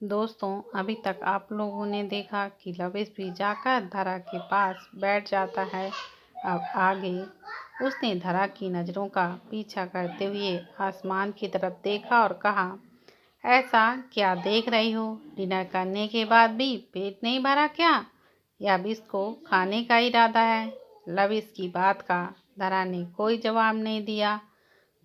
दोस्तों, अभी तक आप लोगों ने देखा कि लविश भी जाकर धरा के पास बैठ जाता है। अब आगे उसने धरा की नज़रों का पीछा करते हुए आसमान की तरफ देखा और कहा, ऐसा क्या देख रही हो? डिनर करने के बाद भी पेट नहीं भरा क्या? या अब इसको खाने का इरादा है? लविश की बात का धरा ने कोई जवाब नहीं दिया।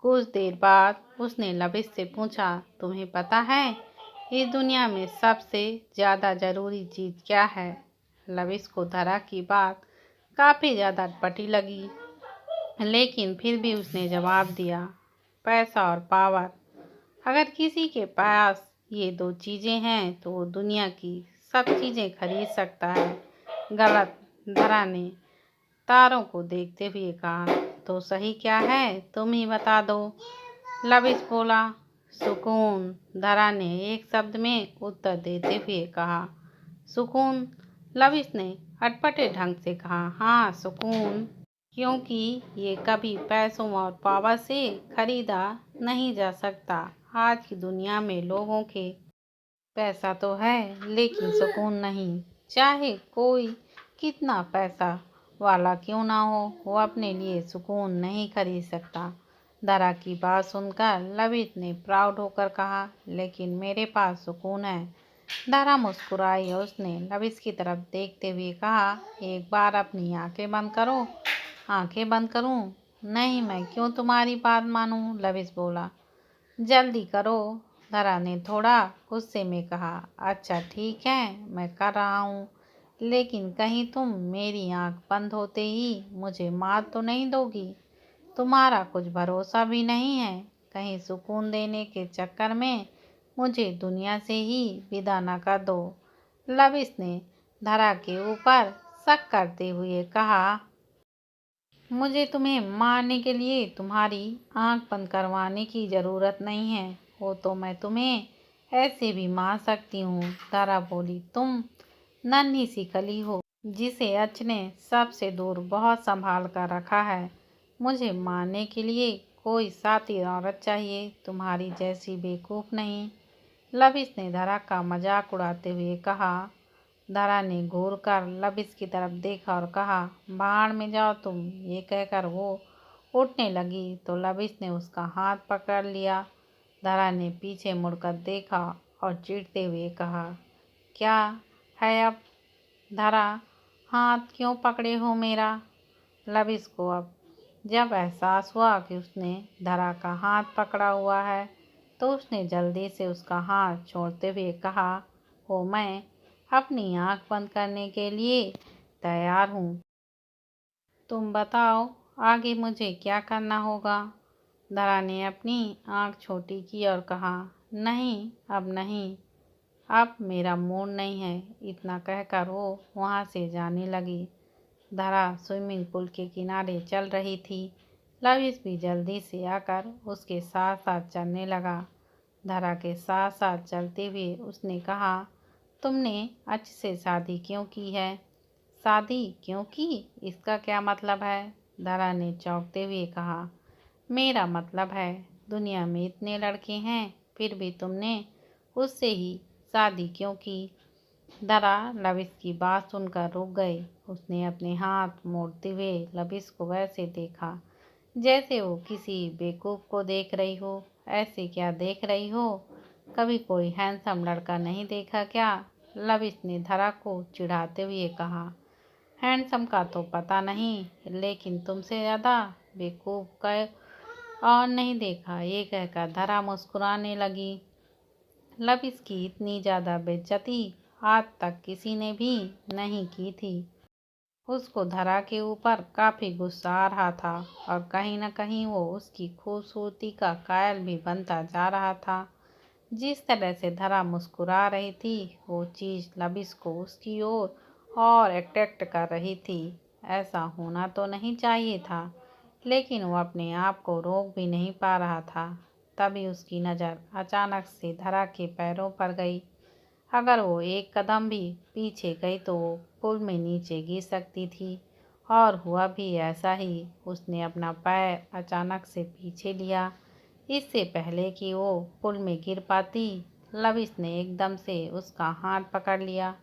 कुछ देर बाद उसने लविश से पूछा, तुम्हें पता है इस दुनिया में सबसे ज़्यादा ज़रूरी चीज़ क्या है? लविश को धरा की बात काफ़ी ज़्यादा अटपटी लगी, लेकिन फिर भी उसने जवाब दिया, पैसा और पावर। अगर किसी के पास ये दो चीज़ें हैं तो वो दुनिया की सब चीज़ें खरीद सकता है। गलत, धरा ने तारों को देखते हुए कहा। तो सही क्या है, तुम ही बता दो, लविश बोला। सुकून, धरा ने एक शब्द में उत्तर देते हुए कहा। सुकून, लविश ने अटपटे ढंग से कहा। हाँ, सुकून, क्योंकि ये कभी पैसों और पावर से खरीदा नहीं जा सकता। आज की दुनिया में लोगों के पैसा तो है, लेकिन सुकून नहीं। चाहे कोई कितना पैसा वाला क्यों ना हो, वो अपने लिए सुकून नहीं खरीद सकता। दरा की बात सुनकर लविश ने प्राउड होकर कहा, लेकिन मेरे पास सुकून है। दरा मुस्कुराई और उसने लविश की तरफ देखते हुए कहा, एक बार अपनी आंखें बंद करो। आंखें बंद करूं? नहीं, मैं क्यों तुम्हारी बात मानूं? लविश बोला। जल्दी करो, धरा ने थोड़ा गुस्से में कहा। अच्छा ठीक है, मैं कर रहा हूँ, लेकिन कहीं तुम मेरी आंख बंद होते ही मुझे मार तो नहीं दोगी? तुम्हारा कुछ भरोसा भी नहीं है। कहीं सुकून देने के चक्कर में मुझे दुनिया से ही विदा न कर दो। लविश ने धरा के ऊपर शक करते हुए कहा, मुझे तुम्हें मारने के लिए तुम्हारी आंख बंद करवाने की ज़रूरत नहीं है। वो तो मैं तुम्हें ऐसे भी मार सकती हूँ। तारा बोली, तुम नन्ही सी कली हो जिसे अच ने सबसे दूर बहुत संभाल कर रखा है। मुझे मारने के लिए कोई साथी औरत चाहिए, तुम्हारी जैसी बेवकूफ़ नहीं। लविश ने धरा का मजाक उड़ाते हुए कहा। धरा ने घूर कर लविश की तरफ देखा और कहा, भाड़ में जाओ तुम। ये कहकर वो उठने लगी तो लविश ने उसका हाथ पकड़ लिया। धरा ने पीछे मुड़कर देखा और चीढ़ते हुए कहा, क्या है अब? धरा, हाथ क्यों पकड़े हो मेरा? लविश को अब जब एहसास हुआ कि उसने धरा का हाथ पकड़ा हुआ है, तो उसने जल्दी से उसका हाथ छोड़ते हुए कहा, ओ मैं अपनी आंख बंद करने के लिए तैयार हूँ। तुम बताओ आगे मुझे क्या करना होगा? धरा ने अपनी आंख छोटी की और कहा, नहीं, अब नहीं, अब मेरा मूड नहीं है। इतना कहकर वो वहाँ से जाने लगी। धरा स्विमिंग पूल के किनारे चल रही थी। लविश भी जल्दी से आकर उसके साथ साथ चलने लगा। धरा के साथ साथ चलते हुए उसने कहा, तुमने अच्छे से शादी क्यों की है? शादी क्यों की? इसका क्या मतलब है? धरा ने चौंकते हुए कहा, मेरा मतलब है, दुनिया में इतने लड़के हैं, फिर भी तुमने उससे ही शादी क्यों की? धरा लविश की बात सुनकर रुक गई। उसने अपने हाथ मोड़ते हुए लविश को वैसे देखा जैसे वो किसी बेवकूफ़ को देख रही हो। ऐसे क्या देख रही हो? कभी कोई हैंडसम लड़का नहीं देखा क्या? लविश ने धरा को चिढ़ाते हुए कहा। हैंडसम का तो पता नहीं, लेकिन तुमसे ज़्यादा बेवकूफ़ का और नहीं देखा। ये कहकर धरा मुस्कुराने लगी। लविश की इतनी ज़्यादा बेइज्जती आज तक किसी ने भी नहीं की थी। उसको धरा के ऊपर काफ़ी गुस्सा आ रहा था और कहीं न कहीं वो उसकी खूबसूरती का कायल भी बनता जा रहा था। जिस तरह से धरा मुस्कुरा रही थी, वो चीज़ लविश को उसकी ओर और अट्रैक्ट कर रही थी। ऐसा होना तो नहीं चाहिए था, लेकिन वो अपने आप को रोक भी नहीं पा रहा था। तभी उसकी नज़र अचानक से धरा के पैरों पर गई। अगर वो एक कदम भी पीछे गई तो वो पुल में नीचे गिर सकती थी, और हुआ भी ऐसा ही। उसने अपना पैर अचानक से पीछे लिया, इससे पहले कि वो पुल में गिर पाती। लविश ने एकदम से उसका हाथ पकड़ लिया।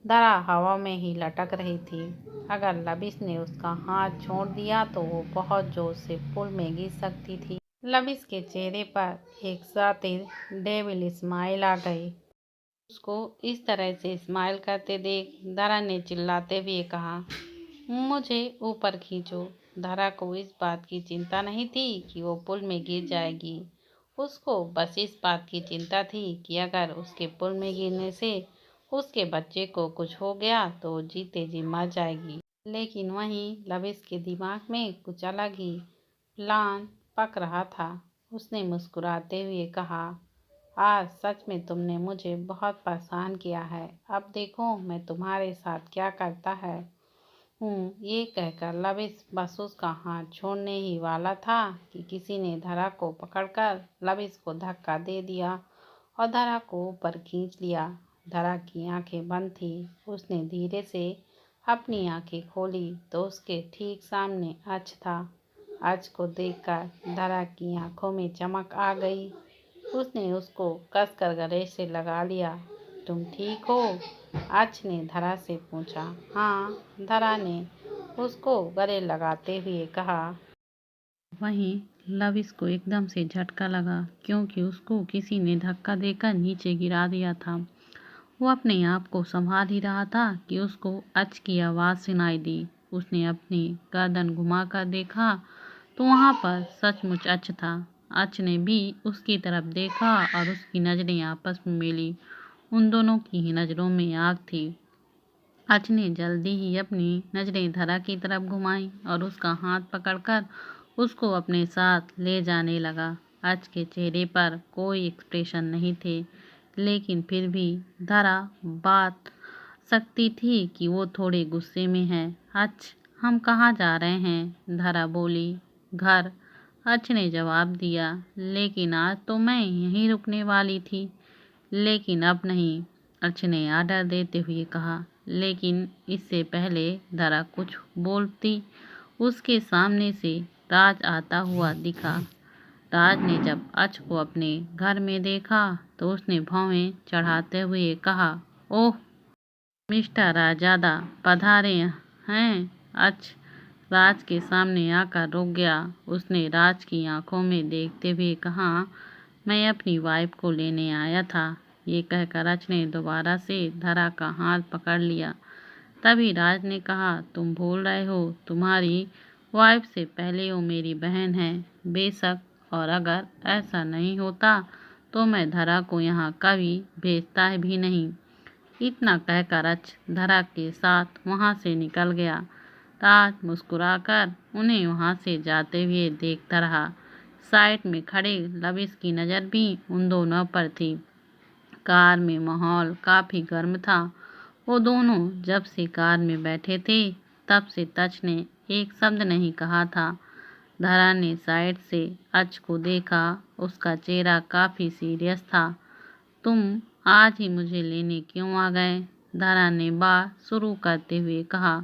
धरा हवा में ही लटक रही थी। अगर लविश ने उसका हाथ छोड़ दिया तो वो बहुत जोर से पुल में गिर सकती थी। लविश के चेहरे पर एक शातिर डेविल स्माइल आ गई। उसको इस तरह से स्माइल करते देख धरा ने चिल्लाते हुए कहा, मुझे ऊपर खींचो। धरा को इस बात की चिंता नहीं थी कि वो पुल में गिर जाएगी। उसको बस इस बात की चिंता थी कि अगर उसके पुल में गिरने से उसके बच्चे को कुछ हो गया तो वो जीते जी मर जाएगी। लेकिन वहीं लविश के दिमाग में कुछ अलग ही प्लान पक रहा था। उसने मुस्कुराते हुए कहा, आज सच में तुमने मुझे बहुत परेशान किया है। अब देखो मैं तुम्हारे साथ क्या करता है। ये कहकर लविश बस उसका हाथ छोड़ने ही वाला था कि किसी ने धरा को पकड़कर लविश को धक्का दे दिया और धरा को ऊपर खींच लिया। धरा की आंखें बंद थी। उसने धीरे से अपनी आंखें खोली तो उसके ठीक सामने अच था। अच को देखकर धरा की आंखों में चमक आ गई। उसने उसको कसकर गले से लगा लिया। तुम ठीक हो? अच ने धरा से पूछा। हाँ, धरा ने उसको गले लगाते हुए कहा। वहीं लविश को एकदम से झटका लगा क्योंकि उसको किसी ने धक्का देकर नीचे गिरा दिया था। वो अपने आप को संभाल ही रहा था कि उसको अच की आवाज़ सुनाई दी। उसने अपनी गर्दन घुमाकर देखा तो वहाँ पर सचमुच अच था। अच ने भी उसकी तरफ देखा और उसकी नज़रें आपस में मिली। उन दोनों की ही नज़रों में आग थी। अच ने जल्दी ही अपनी नज़रें धरा की तरफ घुमाई और उसका हाथ पकड़कर उसको अपने साथ ले जाने लगा। अच के चेहरे पर कोई एक्सप्रेशन नहीं थे, लेकिन फिर भी धरा बात सकती थी कि वो थोड़े गुस्से में है। अच, हम कहाँ जा रहे हैं? धरा बोली। घर, अच ने जवाब दिया। लेकिन आज तो मैं यहीं रुकने वाली थी। लेकिन अब नहीं, अच ने आर्डर देते हुए कहा। लेकिन इससे पहले धरा कुछ बोलती उसके सामने से राज आता हुआ दिखा। राज ने जब अच को अपने घर में देखा तो उसने भौहें चढ़ाते हुए कहा, ओह मिस्टर राजादा, पधारे हैं। अच राज के सामने आकर रुक गया। उसने राज की आंखों में देखते हुए कहा, मैं अपनी वाइफ को लेने आया था। ये कहकर अच ने दोबारा से धरा का हाथ पकड़ लिया। तभी राज ने कहा, तुम भूल रहे हो, तुम्हारी वाइफ से पहले वो मेरी बहन है। बेशक, और अगर ऐसा नहीं होता तो मैं धरा को यहाँ कभी भेजता भी नहीं। इतना कहकर अच धरा के साथ वहाँ से निकल गया। राज मुस्कुराकर उन्हें वहाँ से जाते हुए देखता रहा। साइड में खड़े लविश की नज़र भी उन दोनों पर थी। कार में माहौल काफ़ी गर्म था। वो दोनों जब से कार में बैठे थे तब से अच ने एक शब्द नहीं कहा था। धरा ने साइड से अच को देखा। उसका चेहरा काफ़ी सीरियस था। तुम आज ही मुझे लेने क्यों आ गए? धरा ने बात शुरू करते हुए कहा।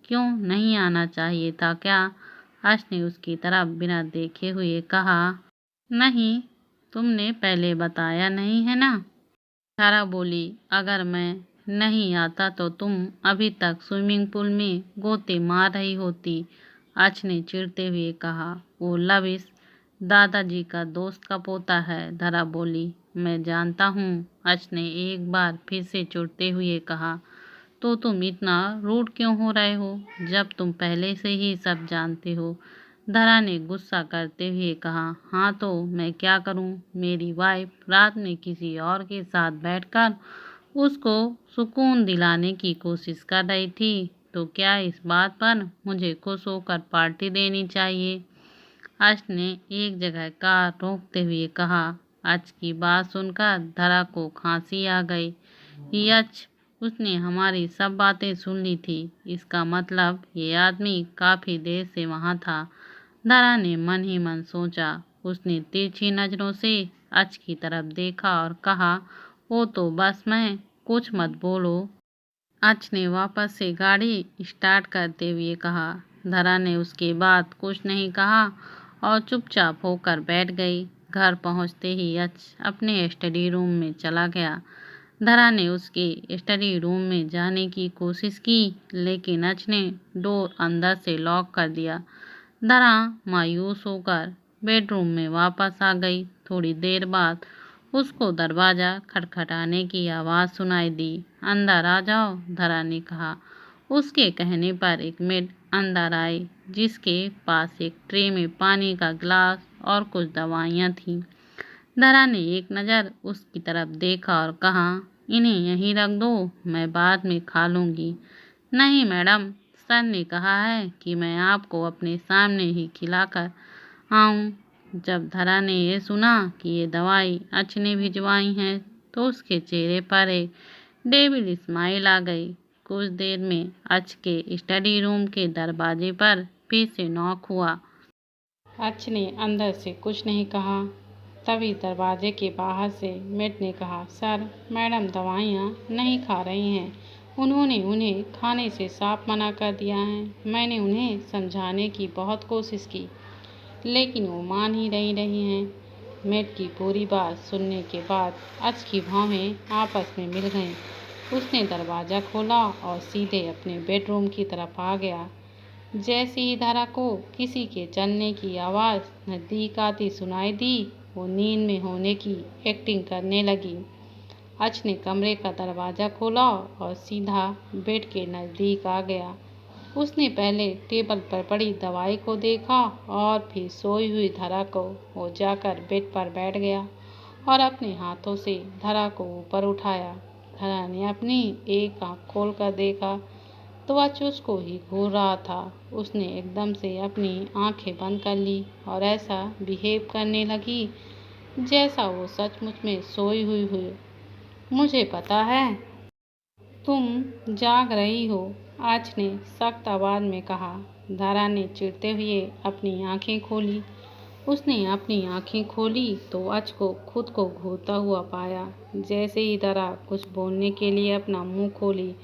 क्यों नहीं आना चाहिए था क्या? अच ने उसकी तरफ बिना देखे हुए कहा। नहीं, तुमने पहले बताया नहीं है ना? धरा बोली, अगर मैं नहीं आता तो तुम अभी तक स्विमिंग पूल में गोते मार रही होती। अच ने चिढ़ते हुए कहा। वो लविश दादाजी का दोस्त का पोता है। धरा बोली, मैं जानता हूँ। अच ने एक बार फिर से चिढ़ते हुए कहा। तो तुम इतना रूड क्यों हो रहे हो जब तुम पहले से ही सब जानते हो? धरा ने गुस्सा करते हुए कहा। हाँ तो मैं क्या करूँ? मेरी वाइफ रात में किसी और के साथ बैठकर उसको सुकून दिलाने की कोशिश कर रही थी, तो क्या इस बात पर मुझे खुश होकर पार्टी देनी चाहिए? अच ने एक जगह कार रोकते हुए कहा। अच की बात सुनकर धरा को खांसी आ गई। यच, उसने हमारी सब बातें सुन ली थी। इसका मतलब ये आदमी काफ़ी देर से वहाँ था। धरा ने मन ही मन सोचा। उसने तिरछी नज़रों से अच की तरफ देखा और कहा, वो तो बस मैं, कुछ मत बोलो। अच ने वापस से गाड़ी स्टार्ट करते हुए कहा। धरा ने उसके बाद कुछ नहीं कहा और चुपचाप होकर बैठ गई। घर पहुंचते ही अच अपने स्टडी रूम में चला गया। धरा ने उसके स्टडी रूम में जाने की कोशिश की, लेकिन अच ने डोर अंदर से लॉक कर दिया। धरा मायूस होकर बेडरूम में वापस आ गई। थोड़ी देर बाद उसको दरवाजा खटखटाने की आवाज़ सुनाई दी। अंदर आ जाओ, धरा ने कहा। उसके कहने पर एक मेड अंदर आई, जिसके पास एक ट्रे में पानी का गिलास और कुछ दवाइयाँ थीं। धरा ने एक नज़र उसकी तरफ देखा और कहा, इन्हें यहीं रख दो, मैं बाद में खा लूँगी। नहीं मैडम, सर ने कहा है कि मैं आपको अपने सामने ही खिलाकर आऊँ। जब धरा ने ये सुना कि ये दवाई अच ने भिजवाई हैं, तो उसके चेहरे पर एक डेविल स्माइल आ गई। कुछ देर में अच के स्टडी रूम के दरवाजे पर फिर से नॉक हुआ। अच ने अंदर से कुछ नहीं कहा। तभी दरवाजे के बाहर से मेड ने कहा, सर, मैडम दवाइयाँ नहीं खा रही हैं। उन्होंने उन्हें खाने से साफ मना कर दिया है। मैंने उन्हें समझाने की बहुत कोशिश की, लेकिन वो मान ही नहीं रही हैं। मेड की पूरी बात सुनने के बाद अच की भौहें आपस में मिल गईं। उसने दरवाज़ा खोला और सीधे अपने बेडरूम की तरफ आ गया। जैसे ही धरा को किसी के चलने की आवाज़ नज़दीक आती सुनाई दी, वो नींद में होने की एक्टिंग करने लगी। अच ने कमरे का दरवाज़ा खोला और सीधा बेड के नज़दीक आ गया। उसने पहले टेबल पर पड़ी दवाई को देखा और फिर सोई हुई धरा को। वो जाकर बेड पर बैठ गया और अपने हाथों से धरा को ऊपर उठाया। धरा ने अपनी एक आँख खोलकर देखा तो अच उसको ही घूर रहा था। उसने एकदम से अपनी आंखें बंद कर ली और ऐसा बिहेव करने लगी जैसा वो सचमुच में सोई हुई हो। मुझे पता है तुम जाग रही हो, अच ने सख्त आवाज़ में कहा। धरा ने चिढ़ते हुए अपनी आंखें खोली। उसने अपनी आंखें खोली तो अच को खुद को घूरता हुआ पाया। जैसे ही धरा कुछ बोलने के लिए अपना मुंह खोली,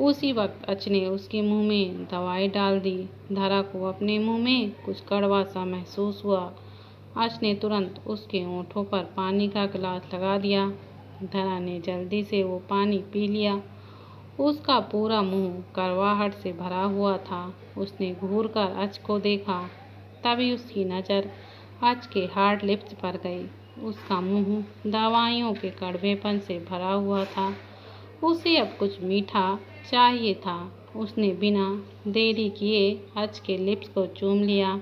उसी वक्त अच ने उसके मुंह में दवाई डाल दी। धरा को अपने मुंह में कुछ कड़वा सा महसूस हुआ। अच ने तुरंत उसके होंठों पर पानी का गिलास लगा दिया। धरा ने जल्दी से वो पानी पी लिया। उसका पूरा मुंह कड़वाहट से भरा हुआ था। उसने घूरकर अच को देखा। तभी उसकी नज़र अच के हार्ड लिप्स पर गई। उसका मुंह दवाइयों के कड़वेपन से भरा हुआ था। उसे अब कुछ मीठा चाहिए था। उसने बिना देरी किए अच के लिप्स को चूम लिया।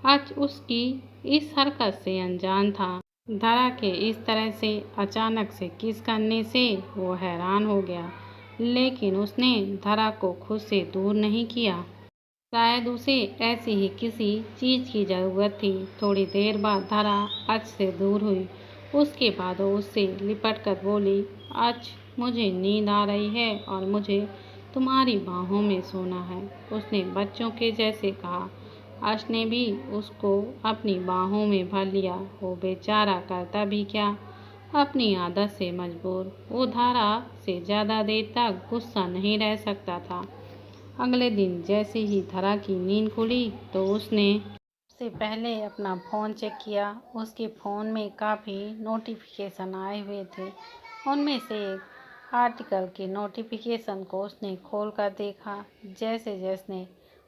अच उसकी इस हरकत से अनजान था। धरा के इस तरह से अचानक से किस करने से वो हैरान हो गया, लेकिन उसने धरा को खुद से दूर नहीं किया। शायद उसे ऐसी ही किसी चीज़ की ज़रूरत थी। थोड़ी देर बाद धरा अच से दूर हुई। उसके बाद वो उससे लिपट कर बोली, अच, मुझे नींद आ रही है और मुझे तुम्हारी बाहों में सोना है। उसने बच्चों के जैसे कहा। अच ने भी उसको अपनी बाहों में भर लिया। वो बेचारा करता भी क्या, अपनी आदत से मजबूर। वो धरा से ज़्यादा देर तक गुस्सा नहीं रह सकता था। अगले दिन जैसे ही धरा की नींद खुली तो उसने सबसे पहले अपना फ़ोन चेक किया। उसके फ़ोन में काफ़ी नोटिफिकेशन आए हुए थे। उनमें से एक आर्टिकल के नोटिफिकेशन को उसने खोलकर देखा। जैसे जैसे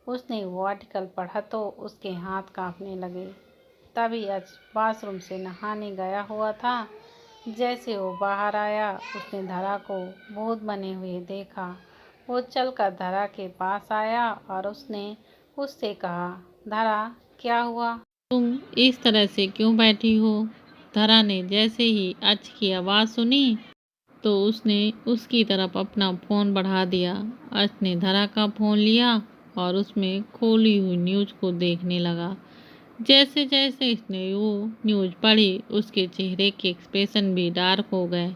उसने वो आर्टिकल पढ़ा तो उसके हाथ कांपने लगे। तभी अच बाथरूम से नहाने गया हुआ था। जैसे वो बाहर आया, उसने धरा को भूत बने हुए देखा। वो चलकर धरा के पास आया और उसने उससे कहा, धरा, क्या हुआ? तुम इस तरह से क्यों बैठी हो? धरा ने जैसे ही अच की आवाज़ सुनी तो उसने उसकी तरफ अपना फ़ोन बढ़ा दिया। अच ने धरा का फ़ोन लिया और उसमें खोली हुई न्यूज़ को देखने लगा। जैसे जैसे इसने वो न्यूज़ पढ़ी, उसके चेहरे के एक्सप्रेशन भी डार्क हो गए।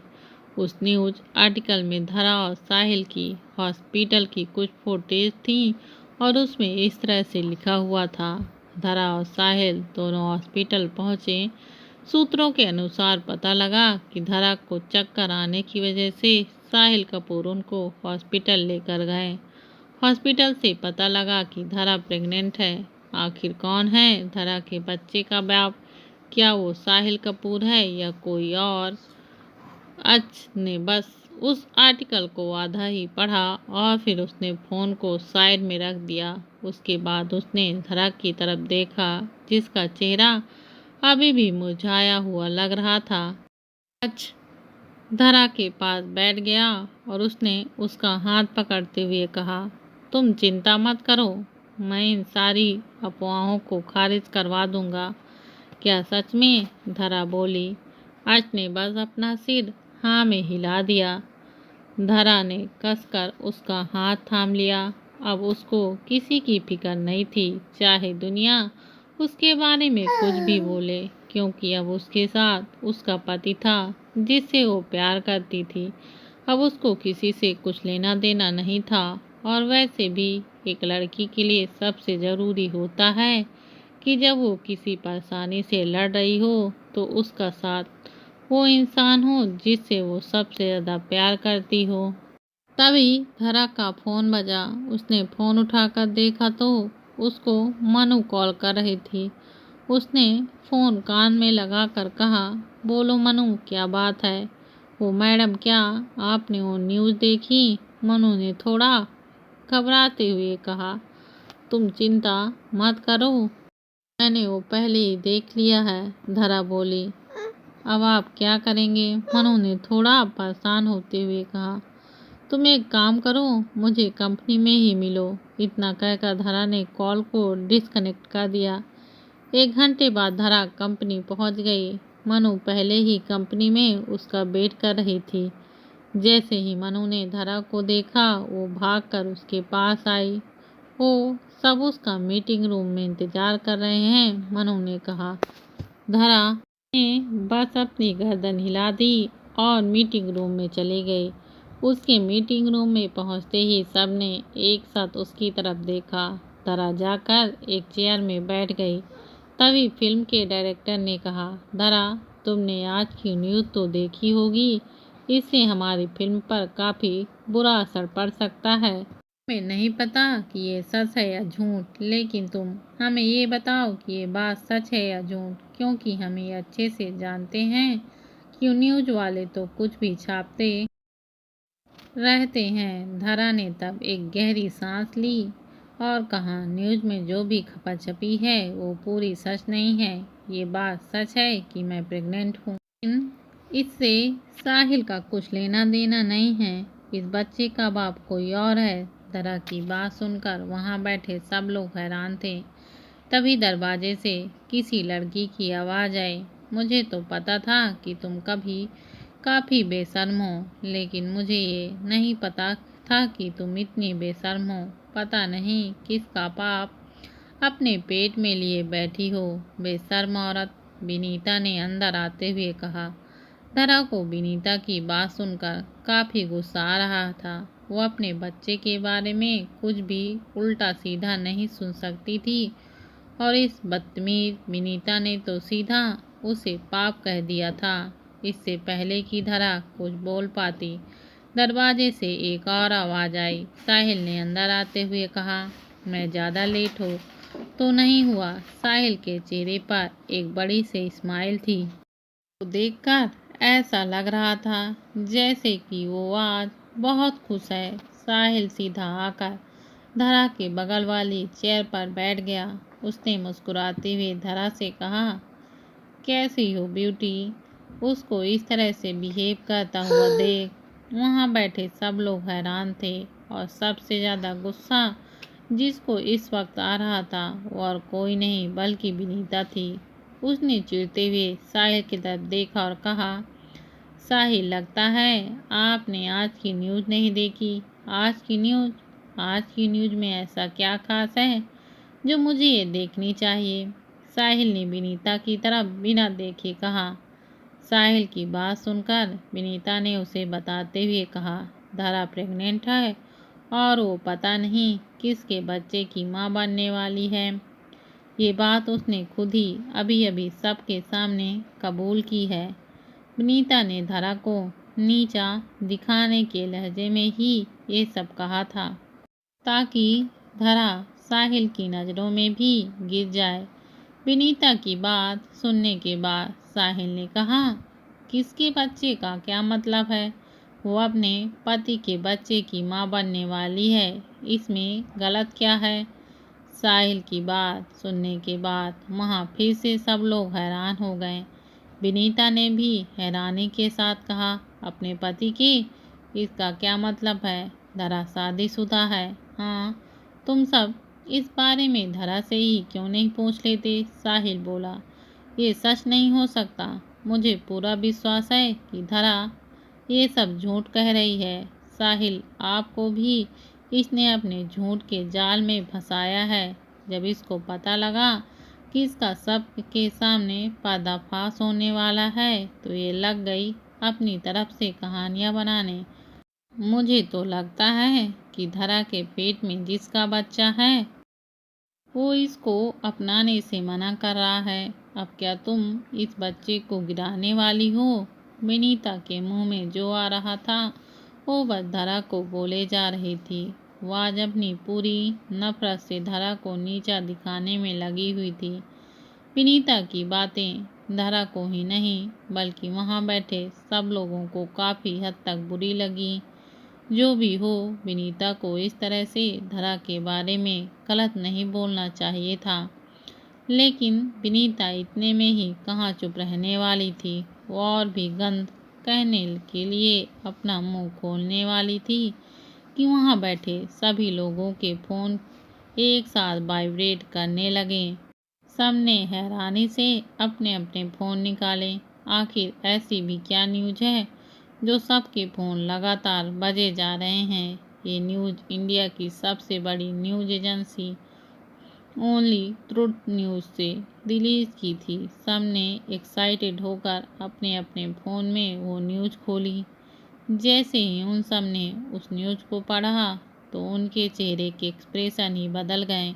उस न्यूज़ आर्टिकल में धरा और साहिल की हॉस्पिटल की कुछ फुटेज थी और उसमें इस तरह से लिखा हुआ था, धरा और साहिल दोनों हॉस्पिटल पहुँचे। सूत्रों के अनुसार पता लगा कि धरा को चक्कर आने की वजह से साहिल कपूर उनको हॉस्पिटल लेकर गए। हॉस्पिटल से पता लगा कि धरा प्रेग्नेंट है। आखिर कौन है धरा के बच्चे का बाप? क्या वो साहिल कपूर है या कोई और। अच ने बस उस आर्टिकल को आधा ही पढ़ा और फिर उसने फ़ोन को साइड में रख दिया। उसके बाद उसने धरा की तरफ देखा, जिसका चेहरा अभी भी मुरझाया हुआ लग रहा था। अच धरा के पास बैठ गया और उसने उसका हाथ पकड़ते हुए कहा, तुम चिंता मत करो, मैं इन सारी अफवाहों को खारिज करवा दूंगा। क्या सच में? धरा बोली। अच ने बस अपना सिर हाँ में हिला दिया। धरा ने कसकर उसका हाथ थाम लिया। अब उसको किसी की फिक्र नहीं थी, चाहे दुनिया उसके बारे में कुछ भी बोले, क्योंकि अब उसके साथ उसका पति था जिससे वो प्यार करती थी। अब उसको किसी से कुछ लेना देना नहीं था। और वैसे भी एक लड़की के लिए सबसे ज़रूरी होता है कि जब वो किसी परेशानी से लड़ रही हो तो उसका साथ वो इंसान हो जिससे वो सबसे ज़्यादा प्यार करती हो। तभी धरा का फ़ोन बजा। उसने फ़ोन उठाकर देखा तो उसको मनु कॉल कर रही थी। उसने फ़ोन कान में लगाकर कहा, बोलो मनु, क्या बात है? वो मैडम, क्या आपने वो न्यूज़ देखी? मनु ने थोड़ा घबराते हुए कहा, तुम चिंता मत करो, मैंने वो पहले ही देख लिया है। धरा बोली। अब आप क्या करेंगे? मनु ने थोड़ा परेशान होते हुए कहा, तुम एक काम करो, मुझे कंपनी में ही मिलो। इतना कहकर धरा ने कॉल को डिस्कनेक्ट कर दिया। 1 घंटे बाद धरा कंपनी पहुंच गई। मनु पहले ही कंपनी में उसका वेट कर रही थी। जैसे ही मनु ने धरा को देखा, वो भागकर उसके पास आई। वो सब उसका मीटिंग रूम में इंतजार कर रहे हैं, मनु ने कहा। धरा ने बस अपनी गर्दन हिला दी और मीटिंग रूम में चली गई। उसके मीटिंग रूम में पहुंचते ही सबने एक साथ उसकी तरफ देखा। धरा जाकर एक चेयर में बैठ गई। तभी फिल्म के डायरेक्टर ने कहा, धरा, तुमने आज की न्यूज़ तो देखी होगी, इससे हमारी फिल्म पर काफ़ी बुरा असर पड़ सकता है। हमें नहीं पता कि ये सच है या झूठ, लेकिन तुम हमें ये बताओ कि ये बात सच है या झूठ, क्योंकि हम ये अच्छे से जानते हैं कि न्यूज़ वाले तो कुछ भी छापते रहते हैं। धरा ने तब एक गहरी सांस ली और कहा, न्यूज़ में जो भी खबर छपी है वो पूरी सच नहीं है। ये बात सच है कि मैं प्रेग्नेंट हूँ, लेकिन इससे साहिल का कुछ लेना देना नहीं है। इस बच्चे का बाप कोई और है। धरा की बात सुनकर वहाँ बैठे सब लोग हैरान थे। तभी दरवाजे से किसी लड़की की आवाज़ आई, मुझे तो पता था कि तुम कभी काफ़ी बेशर्म हो, लेकिन मुझे ये नहीं पता था कि तुम इतनी बेशर्म हो। पता नहीं किसका पाप अपने पेट में लिए बैठी हो, बेशर्म औरत। विनीता ने अंदर आते हुए कहा। धरा को विनीता की बात सुनकर काफ़ी गुस्सा आ रहा था। वो अपने बच्चे के बारे में कुछ भी उल्टा सीधा नहीं सुन सकती थी, और इस बदतमीज विनीता ने तो सीधा उसे पाप कह दिया था। इससे पहले कि धरा कुछ बोल पाती, दरवाजे से एक और आवाज़ आई। साहिल ने अंदर आते हुए कहा, मैं ज़्यादा लेट हो तो नहीं हुआ? साहिल के चेहरे पर एक बड़ी सी स्माइल थी। वो देखकर ऐसा लग रहा था जैसे कि वो आज बहुत खुश है। साहिल सीधा आकर धरा के बगल वाली चेयर पर बैठ गया। उसने मुस्कुराते हुए धरा से कहा, कैसी हो ब्यूटी? उसको इस तरह से बिहेव करता हुआ देख वहाँ बैठे सब लोग हैरान थे, और सबसे ज़्यादा गुस्सा जिसको इस वक्त आ रहा था वो और कोई नहीं बल्कि विनीता थी। उसने चिढ़ते हुए साहिल की तरफ देखा और कहा, साहिल, लगता है आपने आज की न्यूज़ नहीं देखी। आज की न्यूज़? आज की न्यूज़ में ऐसा क्या खास है जो मुझे ये देखनी चाहिए? साहिल ने विनीता की तरफ बिना देखे कहा। साहिल की बात सुनकर विनीता ने उसे बताते हुए कहा, धरा प्रेग्नेंट है और वो पता नहीं किसके बच्चे की माँ बनने वाली है। ये बात उसने खुद ही अभी अभी सबके सामने कबूल की है। विनीता ने धरा को नीचा दिखाने के लहजे में ही ये सब कहा था, ताकि धरा साहिल की नज़रों में भी गिर जाए। विनीता की बात सुनने के बाद साहिल ने कहा, किसके बच्चे का क्या मतलब है? वो अपने पति के बच्चे की माँ बनने वाली है, इसमें गलत क्या है? साहिल की बात सुनने के बाद वहाँ फिर से सब लोग हैरान हो गए। विनीता ने भी हैरानी के साथ कहा, अपने पति की? इसका क्या मतलब है? धरा शादीशुदा है। हाँ, तुम सब इस बारे में धरा से ही क्यों नहीं पूछ लेते? साहिल बोला, ये सच नहीं हो सकता। मुझे पूरा विश्वास है कि धरा ये सब झूठ कह रही है। साहिल, आपको भी इसने अपने झूठ के जाल में फंसाया है। जब इसको पता लगा कि इसका सबके सामने पर्दाफाश होने वाला है तो ये लग गई अपनी तरफ से कहानियां बनाने। मुझे तो लगता है कि धरा के पेट में जिसका बच्चा है वो इसको अपनाने से मना कर रहा है। अब क्या तुम इस बच्चे को गिराने वाली हो? विनीता के मुंह में जो आ रहा था वो बस धरा को बोले जा रही थी। वो आज अपनी पूरी नफरत से धरा को नीचा दिखाने में लगी हुई थी। विनीता की बातें धरा को ही नहीं बल्कि वहां बैठे सब लोगों को काफी हद तक बुरी लगी। जो भी हो, विनीता को इस तरह से धरा के बारे में गलत नहीं बोलना चाहिए था, लेकिन विनीता इतने में ही कहाँ चुप रहने वाली थी। वो और भी गंद कहने के लिए अपना मुंह खोलने वाली थी कि वहाँ बैठे सभी लोगों के फोन एक साथ वाइब्रेट करने लगे। सबने हैरानी से अपने अपने फोन निकाले। आखिर ऐसी भी क्या न्यूज है जो सबके फोन लगातार बजे जा रहे हैं? ये न्यूज इंडिया की सबसे बड़ी news agency only truth news से रिलीज की थी। सबने एक्साइटेड होकर अपने अपने फ़ोन में वो न्यूज खोली। जैसे ही उन सब ने उस न्यूज को पढ़ा तो उनके चेहरे के एक्सप्रेशन ही बदल गए।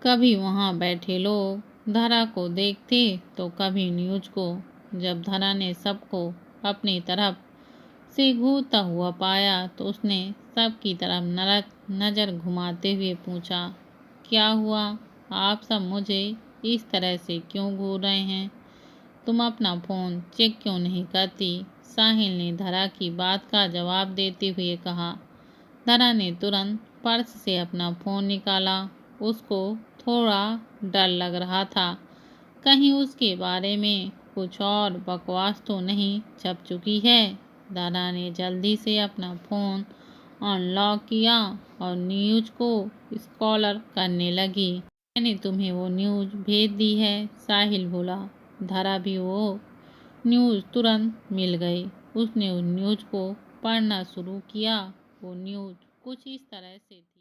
कभी वहाँ बैठे लोग धरा को देखते तो कभी न्यूज को। जब धरा ने सबको अपनी तरफ से घूरता हुआ पाया तो उसने सबकी तरफ नज़र घुमाते हुए पूछा, क्या हुआ? आप सब मुझे इस तरह से क्यों घूर रहे हैं? तुम अपना फ़ोन चेक क्यों नहीं करती? साहिल ने धरा की बात का जवाब देते हुए कहा। धरा ने तुरंत पर्स से अपना फ़ोन निकाला। उसको थोड़ा डर लग रहा था, कहीं उसके बारे में कुछ और बकवास तो नहीं छप चुकी है। दादा ने जल्दी से अपना फ़ोन अनलॉक किया और न्यूज को स्क्रॉल करने लगी। मैंने तुम्हें वो न्यूज भेज दी है, साहिल बोला। धरा भी वो न्यूज तुरंत मिल गई। उसने उस न्यूज को पढ़ना शुरू किया। वो न्यूज कुछ इस तरह से थी।